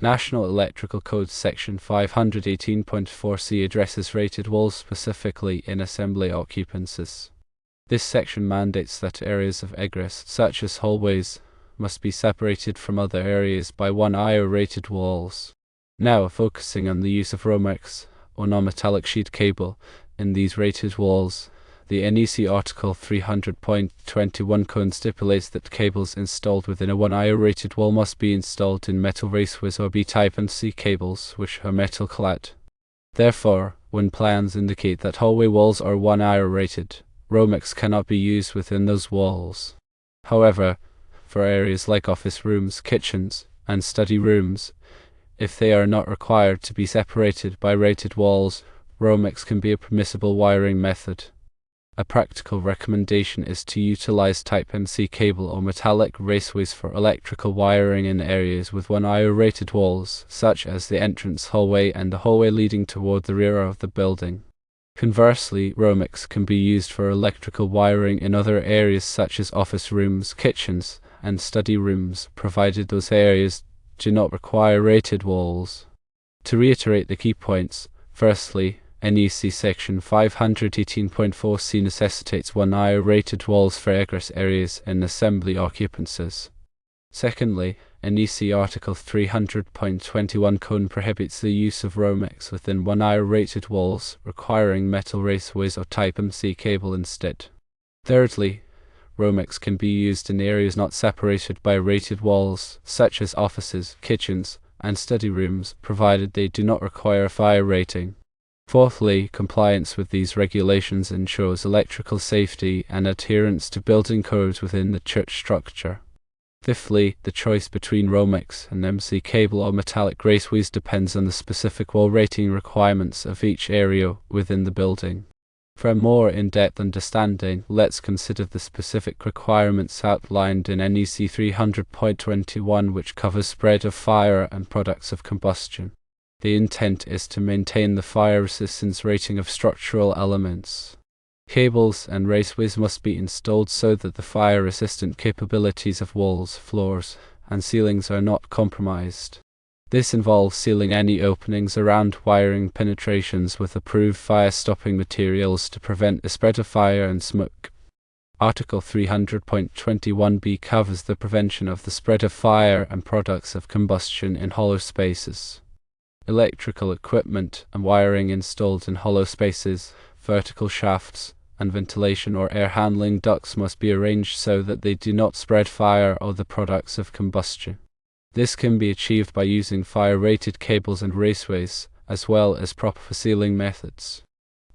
National Electrical Code Section 518.4c addresses rated walls specifically in assembly occupancies. This section mandates that areas of egress, such as hallways, must be separated from other areas by 1 IO rated walls. Now, focusing on the use of Romex, or non-metallic sheet cable, in these rated walls, the NEC Article 300.21 code stipulates that cables installed within a 1 IO rated wall must be installed in metal raceways or B-type NEC cables, which are metal clad. Therefore, when plans indicate that hallway walls are 1 IO rated, Romex cannot be used within those walls. However, for areas like office rooms, kitchens, and study rooms, if they are not required to be separated by rated walls, Romex can be a permissible wiring method. A practical recommendation is to utilize Type NEC cable or metallic raceways for electrical wiring in areas with 1 IO rated walls, such as the entrance hallway and the hallway leading toward the rear of the building. Conversely, Romex can be used for electrical wiring in other areas such as office rooms, kitchens, and study rooms, provided those areas do not require rated walls. To reiterate the key points, firstly, NEC Section 518.4c necessitates 1 IO rated walls for egress areas in assembly occupancies. Secondly, NEC Article 300.21 code prohibits the use of Romex within 1 IO rated walls, requiring metal raceways or Type NEC cable instead. Thirdly, Romex can be used in areas not separated by rated walls, such as offices, kitchens, and study rooms, provided they do not require a fire rating. Fourthly, compliance with these regulations ensures electrical safety and adherence to building codes within the church structure. Fifthly, the choice between Romex and NEC cable or metallic raceways depends on the specific wall rating requirements of each area within the building. For a more in-depth understanding, let's consider the specific requirements outlined in NEC 300.21, which covers spread of fire and products of combustion. The intent is to maintain the fire resistance rating of structural elements. Cables and raceways must be installed so that the fire-resistant capabilities of walls, floors, and ceilings are not compromised. This involves sealing any openings around wiring penetrations with approved fire-stopping materials to prevent the spread of fire and smoke. Article 300.21b covers the prevention of the spread of fire and products of combustion in hollow spaces. Electrical equipment and wiring installed in hollow spaces, vertical shafts, and ventilation or air handling ducts must be arranged so that they do not spread fire or the products of combustion. This can be achieved by using fire-rated cables and raceways, as well as proper sealing methods.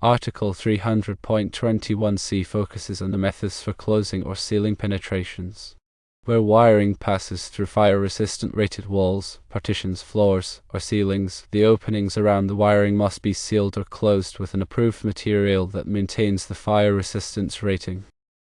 Article 300.21c focuses on the methods for closing or sealing penetrations. Where wiring passes through fire-resistant rated walls, partitions, floors, or ceilings, the openings around the wiring must be sealed or closed with an approved material that maintains the fire resistance rating.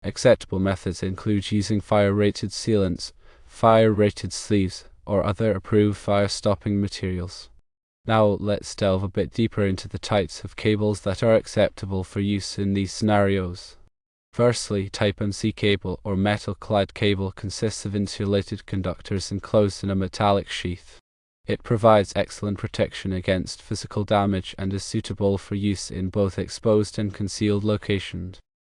Acceptable methods include using fire-rated sealants, fire-rated sleeves, or other approved fire-stopping materials. Now let's delve a bit deeper into the types of cables that are acceptable for use in these scenarios. Firstly, Type NEC cable or metal-clad cable consists of insulated conductors enclosed in a metallic sheath. It provides excellent protection against physical damage and is suitable for use in both exposed and concealed locations.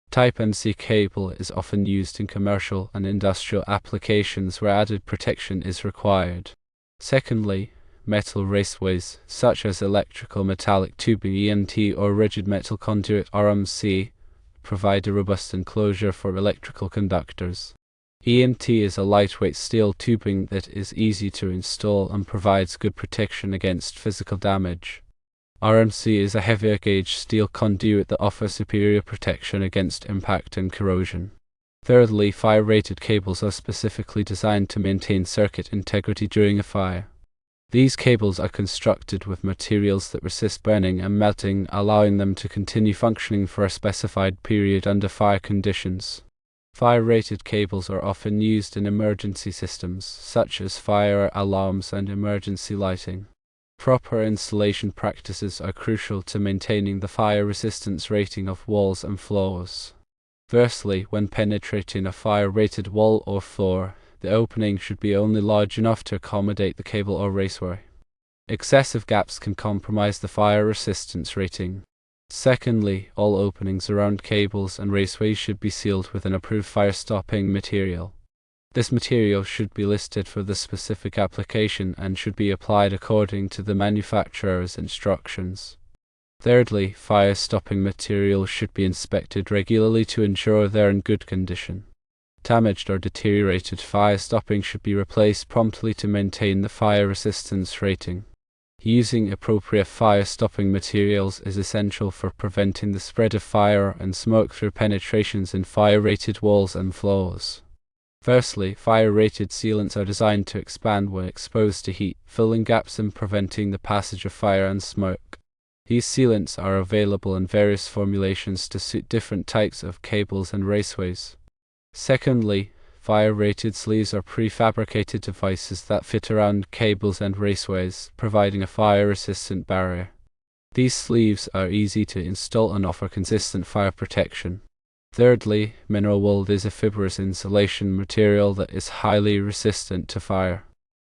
Type NEC cable is often used in commercial and industrial applications where added protection is required. Secondly, metal raceways, such as electrical metallic tubing (EMT) or rigid metal conduit (RMC), provide a robust enclosure for electrical conductors. EMT is a lightweight steel tubing that is easy to install and provides good protection against physical damage. RMC is a heavier gauge steel conduit that offers superior protection against impact and corrosion. Thirdly, fire-rated cables are specifically designed to maintain circuit integrity during a fire. These cables are constructed with materials that resist burning and melting, allowing them to continue functioning for a specified period under fire conditions. Fire-rated cables are often used in emergency systems, such as fire alarms and emergency lighting. Proper installation practices are crucial to maintaining the fire resistance rating of walls and floors. Firstly, when penetrating a fire-rated wall or floor, The opening should be only large enough to accommodate the cable or raceway. Excessive gaps can compromise the fire resistance rating. Secondly, all openings around cables and raceways should be sealed with an approved fire-stopping material. This material should be listed for the specific application and should be applied according to the manufacturer's instructions. Thirdly, fire-stopping materials should be inspected regularly to ensure they're in good condition. Damaged or deteriorated fire-stopping should be replaced promptly to maintain the fire resistance rating. Using appropriate fire-stopping materials is essential for preventing the spread of fire and smoke through penetrations in fire-rated walls and floors. Firstly, fire-rated sealants are designed to expand when exposed to heat, filling gaps and preventing the passage of fire and smoke. These sealants are available in various formulations to suit different types of cables and raceways. Secondly, fire-rated sleeves are prefabricated devices that fit around cables and raceways, providing a fire-resistant barrier. These sleeves are easy to install and offer consistent fire protection. Thirdly, mineral wool is a fibrous insulation material that is highly resistant to fire.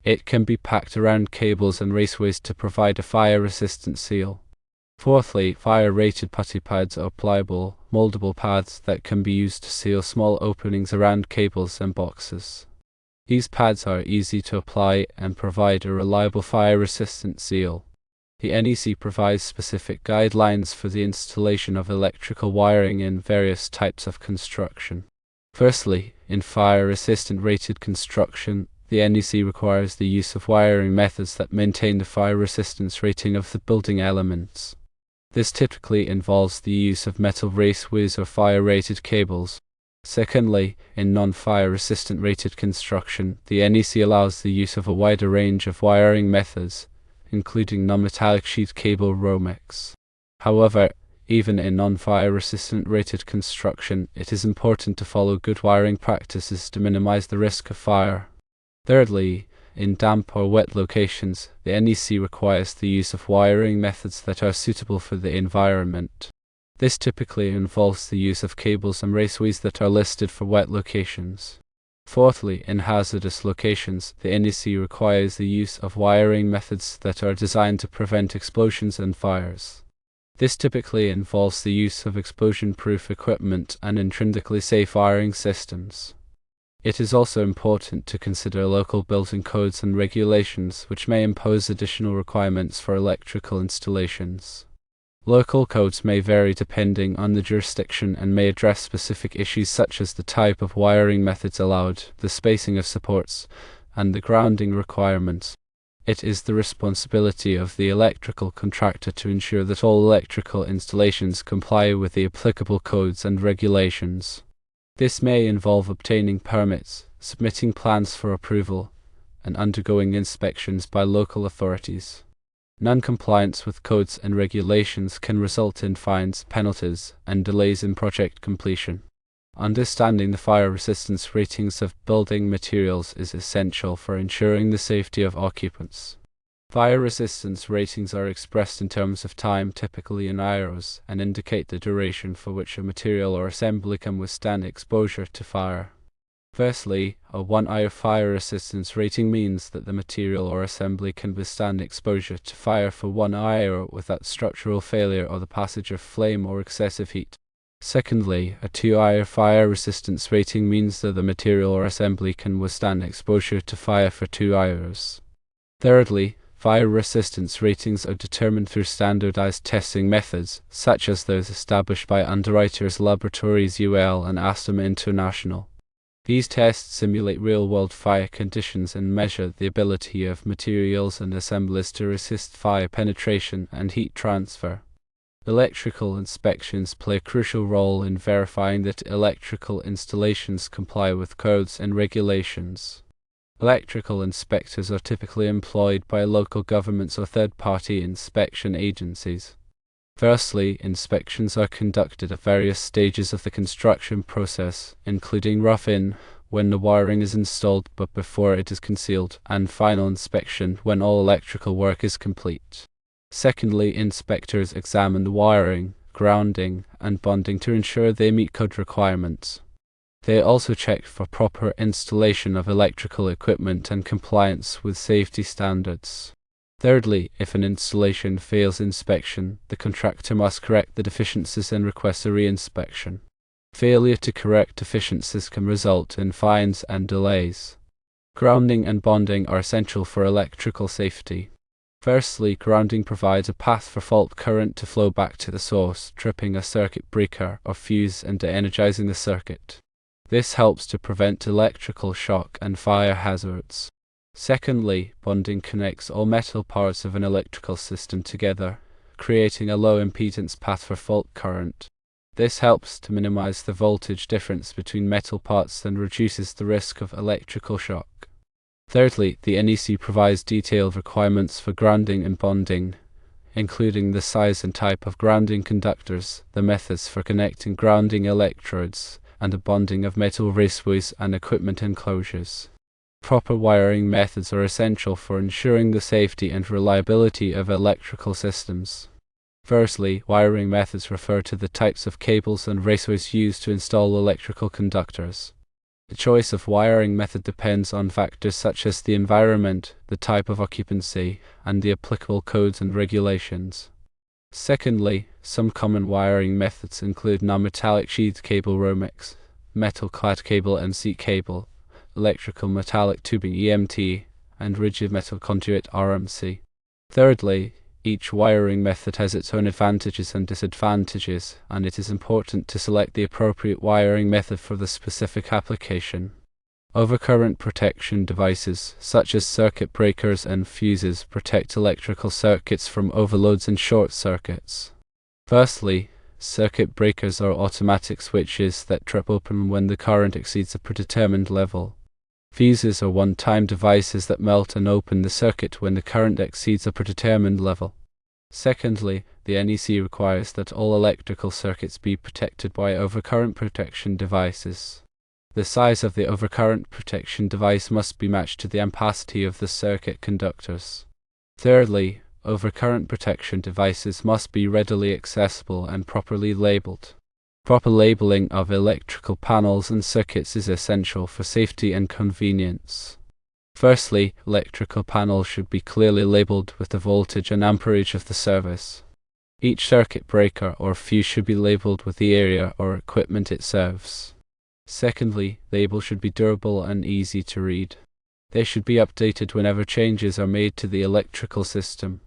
It can be packed around cables and raceways to provide a fire-resistant seal. Fourthly, fire-rated putty pads are pliable, moldable pads that can be used to seal small openings around cables and boxes. These pads are easy to apply and provide a reliable fire-resistant seal. The NEC provides specific guidelines for the installation of electrical wiring in various types of construction. Firstly, in fire-resistant rated construction, the NEC requires the use of wiring methods that maintain the fire resistance rating of the building elements. This typically involves the use of metal raceways or fire-rated cables. Secondly, in non-fire resistant rated construction, the NEC allows the use of a wider range of wiring methods, including non-metallic sheet cable Romex. However, even in non-fire resistant rated construction, it is important to follow good wiring practices to minimize the risk of fire. Thirdly, in damp or wet locations, the NEC requires the use of wiring methods that are suitable for the environment. This typically involves the use of cables and raceways that are listed for wet locations. Fourthly, in hazardous locations, the NEC requires the use of wiring methods that are designed to prevent explosions and fires. This typically involves the use of explosion-proof equipment and intrinsically safe wiring systems. It is also important to consider local building codes and regulations which may impose additional requirements for electrical installations. Local codes may vary depending on the jurisdiction and may address specific issues such as the type of wiring methods allowed, the spacing of supports, and the grounding requirements. It is the responsibility of the electrical contractor to ensure that all electrical installations comply with the applicable codes and regulations. This may involve obtaining permits, submitting plans for approval, and undergoing inspections by local authorities. Non-compliance with codes and regulations can result in fines, penalties, and delays in project completion. Understanding the fire resistance ratings of building materials is essential for ensuring the safety of occupants. Fire resistance ratings are expressed in terms of time, typically in IROs, and indicate the duration for which a material or assembly can withstand exposure to fire. Firstly, a 1 IR fire resistance rating means that the material or assembly can withstand exposure to fire for 1 IR without structural failure or the passage of flame or excessive heat. Secondly, a 2 IR fire resistance rating means that the material or assembly can withstand exposure to fire for 2 IRs. Thirdly, fire resistance ratings are determined through standardized testing methods, such as those established by Underwriters Laboratories UL and ASTM International. These tests simulate real-world fire conditions and measure the ability of materials and assemblies to resist fire penetration and heat transfer. Electrical inspections play a crucial role in verifying that electrical installations comply with codes and regulations. Electrical inspectors are typically employed by local governments or third-party inspection agencies. Firstly, inspections are conducted at various stages of the construction process, including rough-in, when the wiring is installed but before it is concealed, and final inspection when all electrical work is complete. Secondly, inspectors examine the wiring, grounding, and bonding to ensure they meet code requirements. They also check for proper installation of electrical equipment and compliance with safety standards. Thirdly, if an installation fails inspection, the contractor must correct the deficiencies and request a re-inspection. Failure to correct deficiencies can result in fines and delays. Grounding and bonding are essential for electrical safety. Firstly, grounding provides a path for fault current to flow back to the source, tripping a circuit breaker or fuse and de-energizing the circuit. This helps to prevent electrical shock and fire hazards. Secondly, bonding connects all metal parts of an electrical system together, creating a low impedance path for fault current. This helps to minimize the voltage difference between metal parts and reduces the risk of electrical shock. Thirdly, the NEC provides detailed requirements for grounding and bonding, including the size and type of grounding conductors, the methods for connecting grounding electrodes, and the bonding of metal raceways and equipment enclosures. Proper wiring methods are essential for ensuring the safety and reliability of electrical systems. Firstly, wiring methods refer to the types of cables and raceways used to install electrical conductors. The choice of wiring method depends on factors such as the environment, the type of occupancy, and the applicable codes and regulations. Secondly, some common wiring methods include non-metallic sheathed cable Romex, metal-clad cable NEC cable, electrical metallic tubing EMT, and rigid metal conduit RMC. Thirdly, each wiring method has its own advantages and disadvantages, and it is important to select the appropriate wiring method for the specific application. Overcurrent protection devices, such as circuit breakers and fuses, protect electrical circuits from overloads and short circuits. Firstly, circuit breakers are automatic switches that trip open when the current exceeds a predetermined level. Fuses are one-time devices that melt and open the circuit when the current exceeds a predetermined level. Secondly, the NEC requires that all electrical circuits be protected by overcurrent protection devices. The size of the overcurrent protection device must be matched to the ampacity of the circuit conductors. Thirdly, overcurrent protection devices must be readily accessible and properly labeled. Proper labeling of electrical panels and circuits is essential for safety and convenience. Firstly, electrical panels should be clearly labeled with the voltage and amperage of the service. Each circuit breaker or fuse should be labeled with the area or equipment it serves. Secondly, labels should be durable and easy to read. They should be updated whenever changes are made to the electrical system.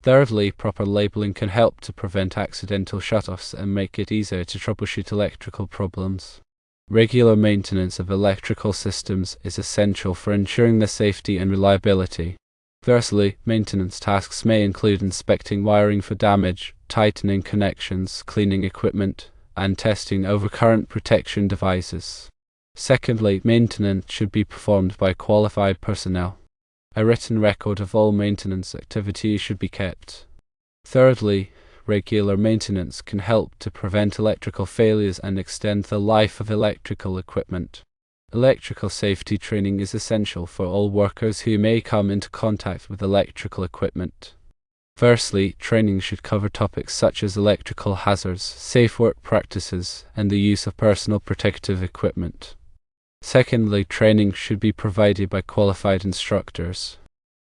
Thirdly, proper labeling can help to prevent accidental shutoffs and make it easier to troubleshoot electrical problems. Regular maintenance of electrical systems is essential for ensuring their safety and reliability. Firstly, maintenance tasks may include inspecting wiring for damage, tightening connections, cleaning equipment, and testing overcurrent protection devices. Secondly, maintenance should be performed by qualified personnel. A written record of all maintenance activities should be kept. Thirdly, regular maintenance can help to prevent electrical failures and extend the life of electrical equipment. Electrical safety training is essential for all workers who may come into contact with electrical equipment. Firstly, training should cover topics such as electrical hazards, safe work practices, and the use of personal protective equipment. Secondly, training should be provided by qualified instructors.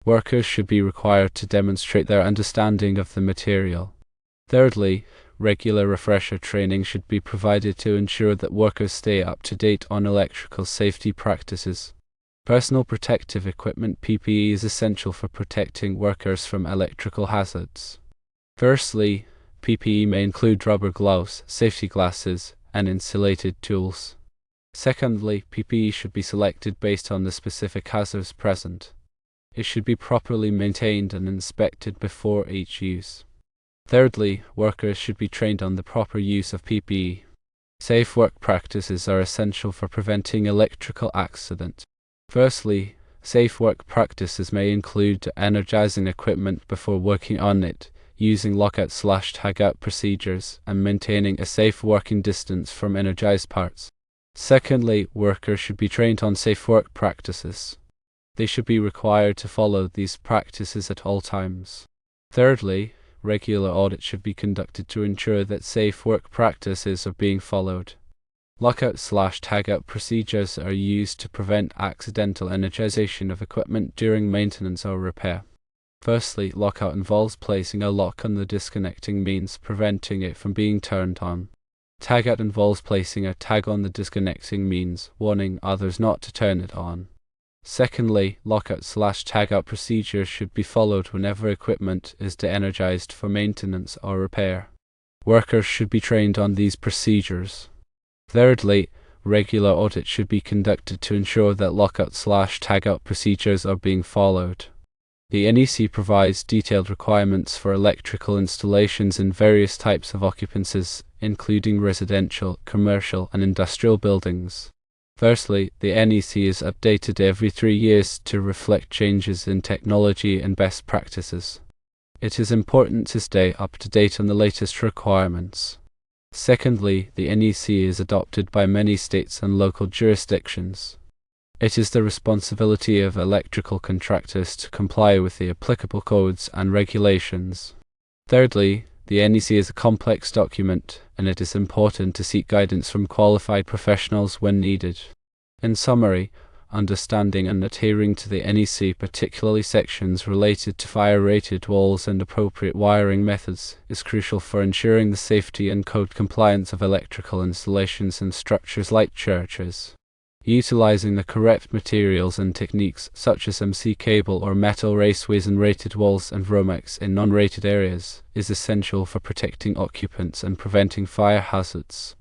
Workers should be required to demonstrate their understanding of the material. Thirdly, regular refresher training should be provided to ensure that workers stay up to date on electrical safety practices. Personal protective equipment (PPE) is essential for protecting workers from electrical hazards. Firstly, PPE may include rubber gloves, safety glasses, and insulated tools. Secondly, PPE should be selected based on the specific hazards present. It should be properly maintained and inspected before each use. Thirdly, workers should be trained on the proper use of PPE. Safe work practices are essential for preventing electrical accident. Firstly, safe work practices may include energizing equipment before working on it, using lockout/tagout procedures, and maintaining a safe working distance from energized parts. Secondly, workers should be trained on safe work practices. They should be required to follow these practices at all times. Thirdly, regular audits should be conducted to ensure that safe work practices are being followed. Lockout/tagout procedures are used to prevent accidental energization of equipment during maintenance or repair. Firstly, lockout involves placing a lock on the disconnecting means, preventing it from being turned on. Tagout involves placing a tag on the disconnecting means, warning others not to turn it on. Secondly, lockout/tagout procedures should be followed whenever equipment is de-energized for maintenance or repair. Workers should be trained on these procedures. Thirdly, regular audits should be conducted to ensure that lockout/tagout procedures are being followed. The NEC provides detailed requirements for electrical installations in various types of occupancies, including residential, commercial, and industrial buildings. Firstly, the NEC is updated every 3 years to reflect changes in technology and best practices. It is important to stay up to date on the latest requirements. Secondly, the NEC is adopted by many states and local jurisdictions. It is the responsibility of electrical contractors to comply with the applicable codes and regulations. Thirdly, the NEC is a complex document, and it is important to seek guidance from qualified professionals when needed. In summary, understanding and adhering to the NEC, particularly sections related to fire-rated walls and appropriate wiring methods, is crucial for ensuring the safety and code compliance of electrical installations and structures like churches. Utilizing the correct materials and techniques such as MC cable or metal raceways in rated walls and Romex in non-rated areas is essential for protecting occupants and preventing fire hazards.